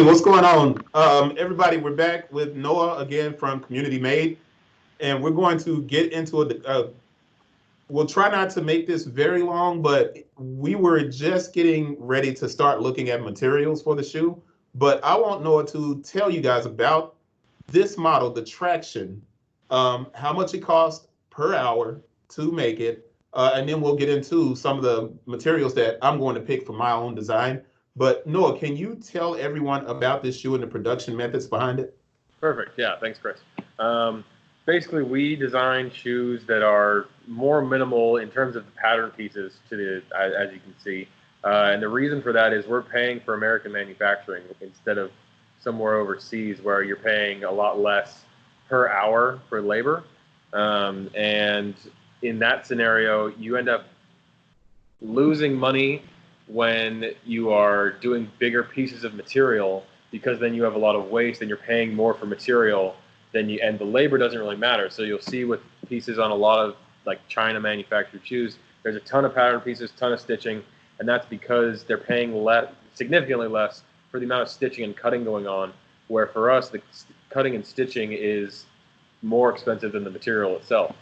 Hey, what's going on? Everybody, we're back with Noah again from COMUNITYmade, and we're going to get into it. We'll try not to make this very long, but we were just getting ready to start looking at materials for the shoe. But I want Noah to tell you guys about this model, the Traction, how much it costs per hour to make it, and then we'll get into some of the materials that I'm going to pick for my own design. But Noah, can you tell everyone about this shoe and the production methods behind it? Perfect. Yeah, thanks, Chris. Basically, we design shoes that are more minimal in terms of the pattern pieces as you can see. And the reason for that is we're paying for American manufacturing instead of somewhere overseas where you're paying a lot less per hour for labor. And in that scenario, you end up losing money when you are doing bigger pieces of material, because then you have a lot of waste and you're paying more for material and the labor doesn't really matter. So you'll see with pieces on a lot of like China manufactured shoes, there's a ton of pattern pieces, ton of stitching, and that's because they're paying significantly less for the amount of stitching and cutting going on, where for us, the cutting and stitching is more expensive than the material itself.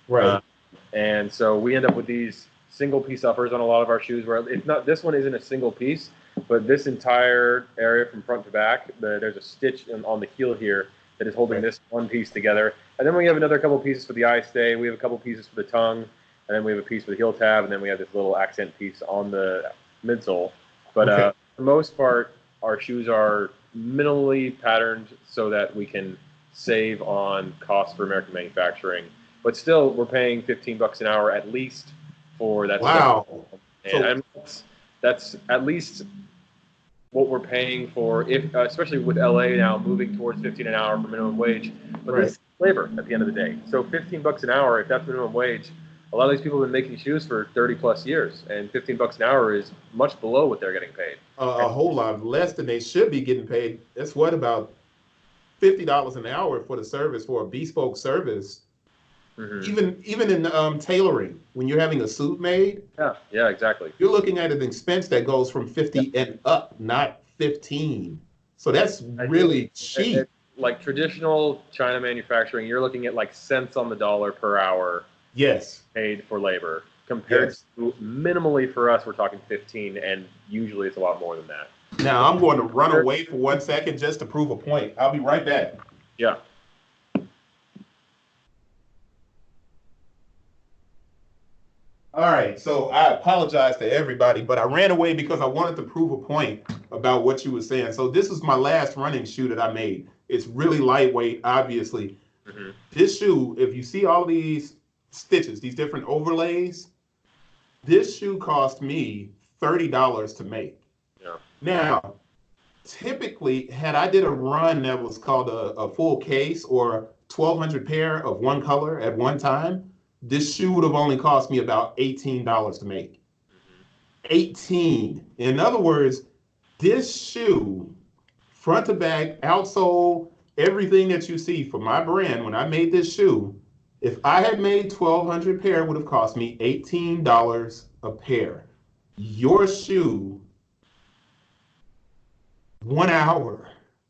Right. And so we end up with these single piece uppers on a lot of our shoes where it's not, this one isn't a single piece, but this entire area from front to back, there's a stitch on the heel here that is holding this one piece together. And then we have another couple pieces for the eye stay, we have a couple pieces for the tongue, and then we have a piece for the heel tab, and then we have this little accent piece on the midsole. But for the most part, our shoes are minimally patterned so that we can save on costs for American manufacturing. But still, we're paying $15 an hour at least for that. Wow. And that's at least what we're paying for, if especially with LA now moving towards 15 an hour for minimum wage. But this is labor at the end of the day. So $15 an hour, if that's minimum wage, a lot of these people have been making shoes for 30 plus years, and $15 an hour is much below what they're getting paid. A whole lot less than they should be getting paid. That's what, about $50 an hour for the service, for a bespoke service. Mm-hmm. Even in tailoring, when you're having a suit made, yeah, exactly. You're looking at an expense that goes from 50 and up, not 15. So that's really cheap. Like traditional China manufacturing, you're looking at like cents on the dollar per hour. Yes. Paid for labor. Compared to minimally for us, we're talking 15, and usually it's a lot more than that. Now I'm going to run away for 1 second just to prove a point. I'll be right back. Yeah. All right, so I apologize to everybody, but I ran away because I wanted to prove a point about what you were saying. So this is my last running shoe that I made. It's really lightweight, obviously. Mm-hmm. This shoe, if you see all these stitches, these different overlays, this shoe cost me $30 to make. Yeah. Now, typically, had I did a run that was called a full case or 1,200 pair of one color at one time, this shoe would have only cost me about $18 to make. 18. In other words, this shoe, front to back, outsole, everything that you see for my brand, when I made this shoe, if I had made 1,200 pair, it would have cost me $18 a pair. Your shoe, 1 hour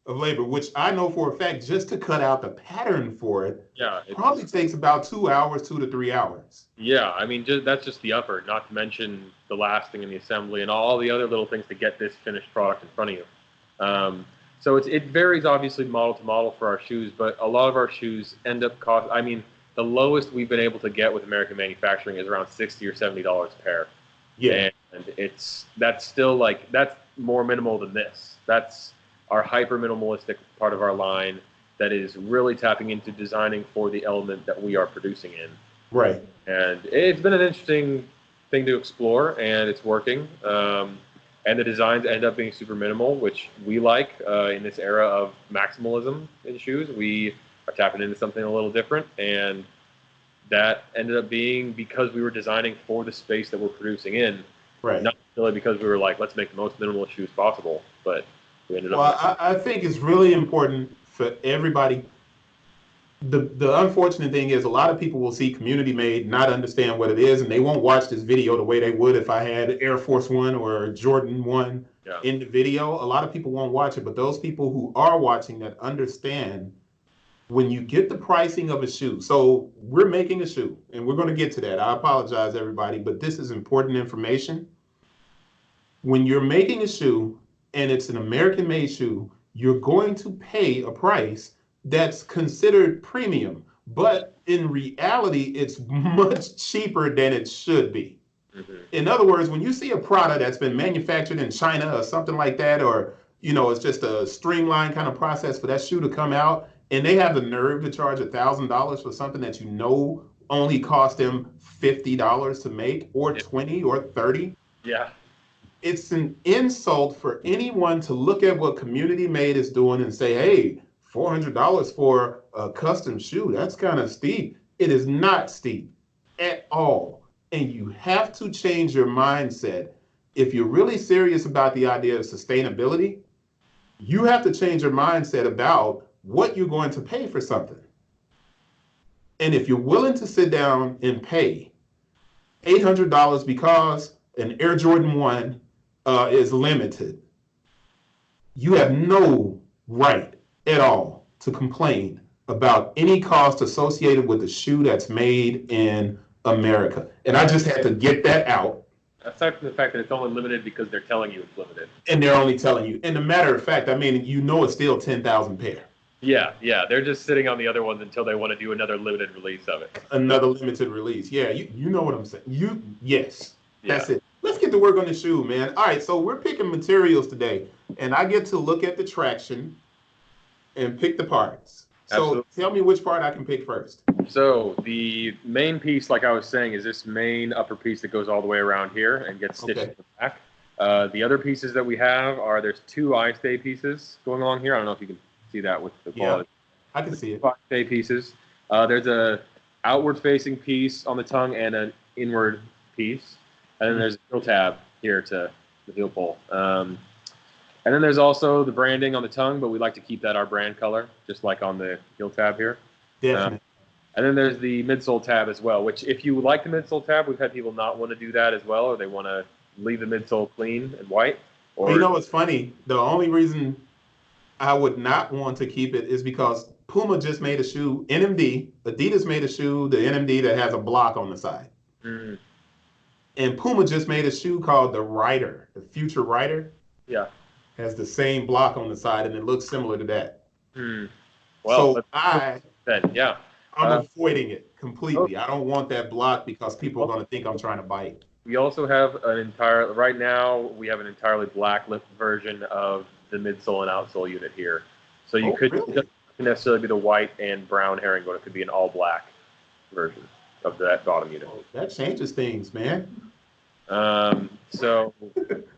of labor, which I know for a fact, just to cut out the pattern for it, probably takes about 2 hours, 2 to 3 hours. Yeah, I mean, that's just the upper, not to mention the lasting and the assembly and all the other little things to get this finished product in front of you. So it varies obviously model to model for our shoes, but a lot of our shoes end up the lowest we've been able to get with American manufacturing is around $60 or $70 a pair. Yeah. And that's still that's more minimal than this. That's our hyper-minimalistic part of our line that is really tapping into designing for the element that we are producing in. Right. And it's been an interesting thing to explore, and it's working. And the designs end up being super minimal, which we like in this era of maximalism in shoes. We are tapping into something a little different, and that ended up being because we were designing for the space that we're producing in. Right. Not really because we were like, let's make the most minimal shoes possible, but we ended up. Well, I think it's really important for everybody. The unfortunate thing is a lot of people will see community made, not understand what it is, and they won't watch this video the way they would if I had Air Force One or Jordan One Yeah. in the video. A lot of people won't watch it, but those people who are watching that understand when you get the pricing of a shoe. So we're making a shoe, and we're going to get to that. I apologize, everybody, but this is important information. When you're making a shoe and it's an American made shoe, you're going to pay a price that's considered premium, but in reality, it's much cheaper than it should be. Mm-hmm. In other words, when you see a product that's been manufactured in China or something like that, or it's just a streamlined kind of process for that shoe to come out, and they have the nerve to charge $1,000 for something that only cost them $50 to make, or 20 or 30. Yeah. It's an insult for anyone to look at what Community Made is doing and say, hey, $400 for a custom shoe, that's kind of steep. It is not steep at all. And you have to change your mindset. If you're really serious about the idea of sustainability, you have to change your mindset about what you're going to pay for something. And if you're willing to sit down and pay $800 because an Air Jordan 1 is limited, you have no right at all to complain about any cost associated with a shoe that's made in America. And I just had to get that out. Aside from the fact that it's only limited because they're telling you it's limited. And they're only telling you. And a matter of fact, I mean, it's still 10,000 pair. Yeah. They're just sitting on the other ones until they want to do another limited release of it. Another limited release. Yeah, you know what I'm saying. Yes, that's Yeah. it. Let's get to work on the shoe, man. All right, so we're picking materials today, and I get to look at the traction and pick the parts. So Absolutely. Tell me which part I can pick first. So the main piece, like I was saying, is this main upper piece that goes all the way around here and gets stitched in the back. The other pieces that we have there's two eye stay pieces going along here. I don't know if you can see that with the quality. Yeah, I can see it. Eye stay pieces. There's a outward facing piece on the tongue and an inward piece. And then there's a heel tab here to the heel pole. And then there's also the branding on the tongue, but we like to keep that our brand color, just like on the heel tab here. Definitely. And then there's the midsole tab as well, which if you like the midsole tab, we've had people not want to do that as well, or they want to leave the midsole clean and white. Or You know what's funny? The only reason I would not want to keep it is because Puma just made a shoe, NMD. Adidas made a shoe, the NMD, that has a block on the side. Mm. And Puma just made a shoe called the Rider, the Future Rider. Yeah. Has the same block on the side, and it looks similar to that. Well, so I'm avoiding it completely. I don't want that block because people are going to think I'm trying to bite. We also have right now, we have an entirely black lip version of the midsole and outsole unit here. So you could really? It doesn't necessarily be the white and brown herringbone. It could be an all black version of that bottom unit. That changes things, man. So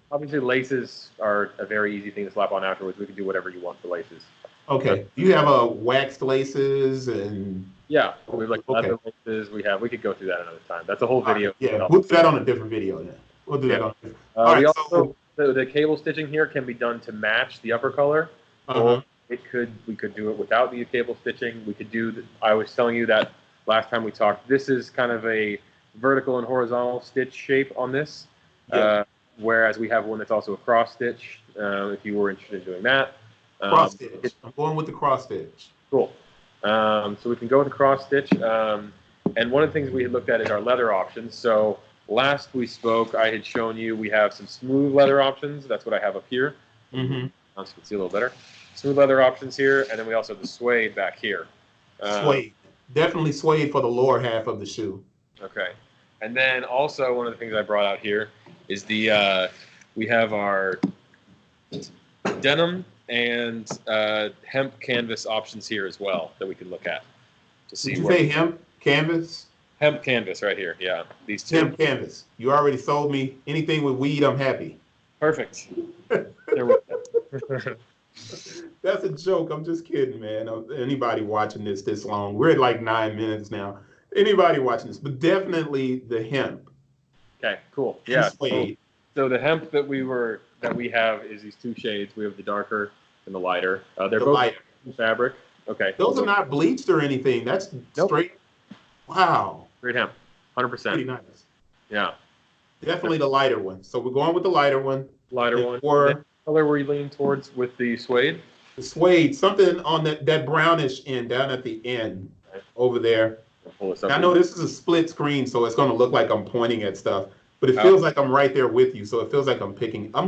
obviously laces are a very easy thing to slap on afterwards. We can do whatever you want for laces. Okay. You have waxed laces and yeah, we have like leather laces. We could go through that another time. That's a whole video. Yeah, we'll do that on a different video then. We'll do that on a different. All right, the cable stitching here can be done to match the upper color. Or we could do it without the cable stitching. We could do I was telling you that last time we talked. This is kind of a vertical and horizontal stitch shape on this. Yeah. Whereas we have one that's also a cross stitch, if you were interested in doing that. Cross stitch. I'm going with the cross stitch. Cool. So we can go with the cross stitch. And one of the things we had looked at is our leather options. So last we spoke, I had shown you we have some smooth leather options. That's what I have up here. Mm-hmm. So you can see a little better. Smooth leather options here, and then we also have the suede back here. Suede. Definitely suede for the lower half of the shoe. Okay. And then also one of the things I brought out here is we have our denim and hemp canvas options here as well that we can look at to see. Did you say hemp canvas? Hemp canvas right here. Yeah, these two. Hemp canvas. You already sold me. Anything with weed, I'm happy. Perfect. There we go. That's a joke. I'm just kidding, man. Anybody watching this long? We're at like 9 minutes now. Anybody watching this, but definitely the hemp. Okay, cool. Yeah. So the hemp that we have is these two shades. We have the darker and the lighter. They're both lighter fabric. Okay. Those are not bleached or anything. That's Nope. straight. Wow. Great hemp. 100%. Pretty nice. Yeah. Definitely the lighter one. So we're going with the lighter one. Lighter one. Or color were you leaning towards with the suede? the suede, something on that brownish end down at the end over there. Pull this up. I know this is a split screen, so it's going to look like I'm pointing at stuff, but it feels like I'm right there with you. So it feels like I'm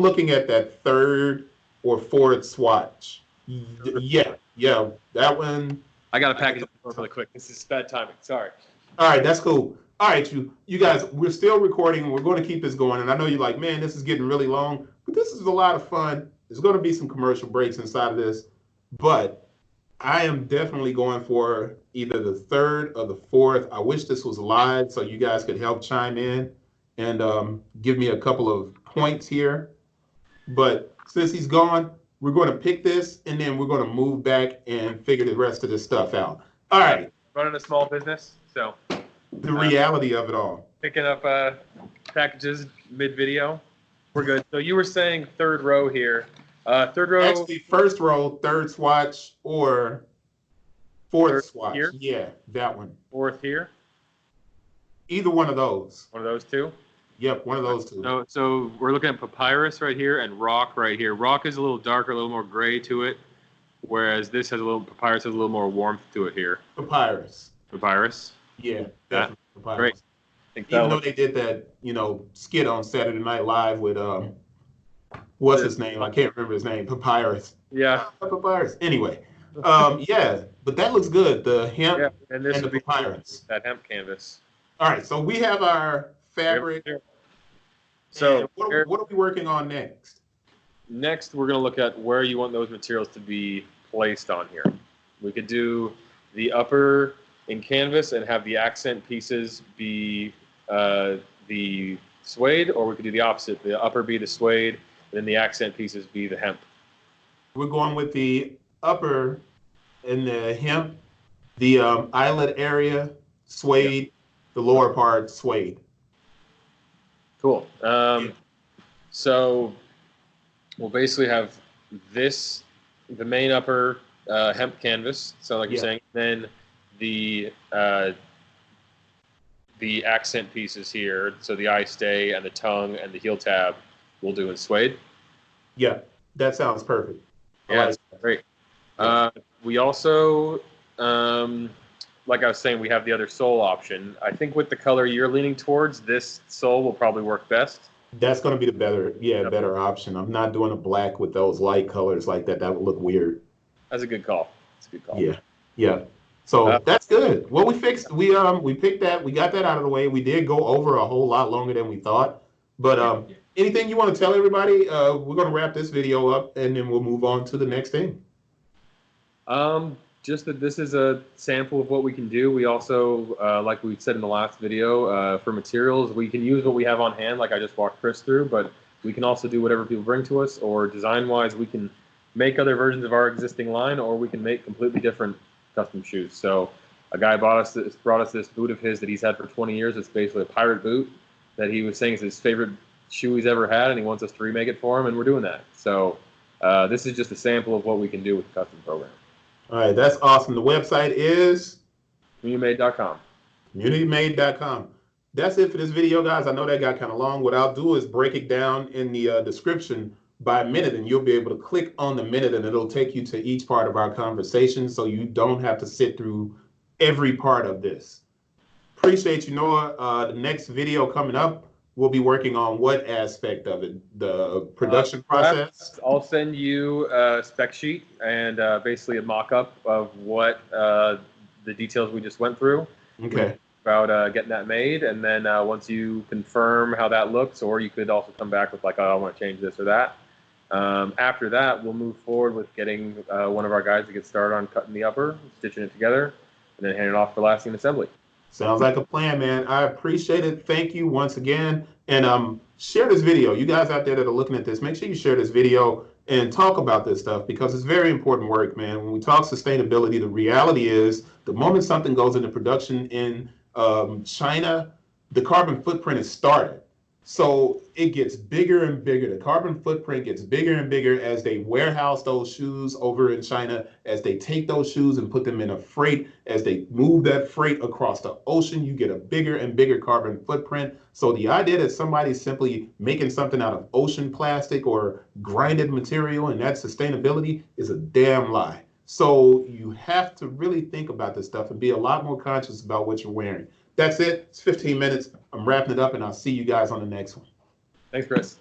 looking at that third or fourth swatch. Yeah, that one. I got to package it really quick. This is bad timing. Sorry. All right, that's cool. All right, you guys, we're still recording. We're going to keep this going. And I know you're like, man, this is getting really long, but this is a lot of fun. There's going to be some commercial breaks inside of this, but I am definitely going for either the third or the fourth. I wish this was live so you guys could help chime in and give me a couple of points here. But since he's gone, we're going to pick this and then we're going to move back and figure the rest of this stuff out. All right. Running a small business, so the reality of it all. Picking up packages mid-video. We're good. So you were saying third row here. Third row. Actually, first row, third swatch, or fourth swatch. Here? Yeah, that one. Fourth here. Either one of those. One of those two. Yep, one of those two. So we're looking at papyrus right here and rock right here. Rock is a little darker, a little more gray to it, whereas this has papyrus has a little more warmth to it here. Papyrus. Papyrus. Yeah, definitely papyrus. Great. Even though they did that, skit on Saturday Night Live with what's his name? I can't remember his name. Papyrus. Yeah. Papyrus. Anyway, yeah, but that looks good. The hemp and the papyrus. That hemp canvas. All right, so we have our fabric. So what are we working on next? Next, we're going to look at where you want those materials to be placed on here. We could do the upper in canvas and have the accent pieces be the suede, or we could do the opposite. The upper be the suede, and then the accent pieces be the hemp. We're going with the upper in the hemp, the eyelet area, suede, the lower part, suede. Cool. So we'll basically have this, the main upper hemp canvas. So like you're saying, then the accent pieces here. So the eye stay and the tongue and the heel tab we'll do in suede. Yeah, that sounds perfect. Yeah, great. We also, like I was saying, we have the other sole option. I think with the color you're leaning towards, this sole will probably work best. That's going to be the better option. I'm not doing a black with those light colors like that. That would look weird. That's a good call. That's a good call. Yeah. So that's good. Well, we fixed. We picked that. We got that out of the way. We did go over a whole lot longer than we thought. But anything you want to tell everybody? We're going to wrap this video up and then we'll move on to the next thing. Just that this is a sample of what we can do. We also, like we said in the last video, for materials, we can use what we have on hand, like I just walked Chris through, but we can also do whatever people bring to us, or design-wise, we can make other versions of our existing line, or we can make completely different custom shoes. So a guy brought us this boot of his that he's had for 20 years. It's basically a pirate boot that he was saying is his favorite shoe he's ever had, and he wants us to remake it for him, and we're doing that. So this is just a sample of what we can do with the custom program. All right, that's awesome. The website is COMUNITymade.com. COMUNITymade.com. That's it for this video, guys. I know that got kind of long. What I'll do is break it down in the description by minute, and you'll be able to click on the minute, and it'll take you to each part of our conversation, so you don't have to sit through every part of this. Appreciate you, Noah. The next video coming up, we'll be working on what aspect of it? The production process? I'll send you a spec sheet and basically a mock-up of what the details we just went through. Okay. About getting that made, and then once you confirm how that looks, or you could also come back with like, oh, I want to change this or that. After that, we'll move forward with getting one of our guys to get started on cutting the upper, stitching it together, and then hand it off for lasting assembly. Sounds like a plan, man. I appreciate it. Thank you once again. And share this video. You guys out there that are looking at this, make sure you share this video and talk about this stuff, because it's very important work, man. When we talk sustainability, the reality is the moment something goes into production in China, the carbon footprint is started. So it gets bigger and bigger. The carbon footprint gets bigger and bigger as they warehouse those shoes over in China, as they take those shoes and put them in a freight, as they move that freight across the ocean, you get a bigger and bigger carbon footprint. So the idea that somebody's simply making something out of ocean plastic or grinded material and that's sustainability is a damn lie. So you have to really think about this stuff and be a lot more conscious about what you're wearing. That's it. It's 15 minutes. I'm wrapping it up, and I'll see you guys on the next one. Thanks, Chris.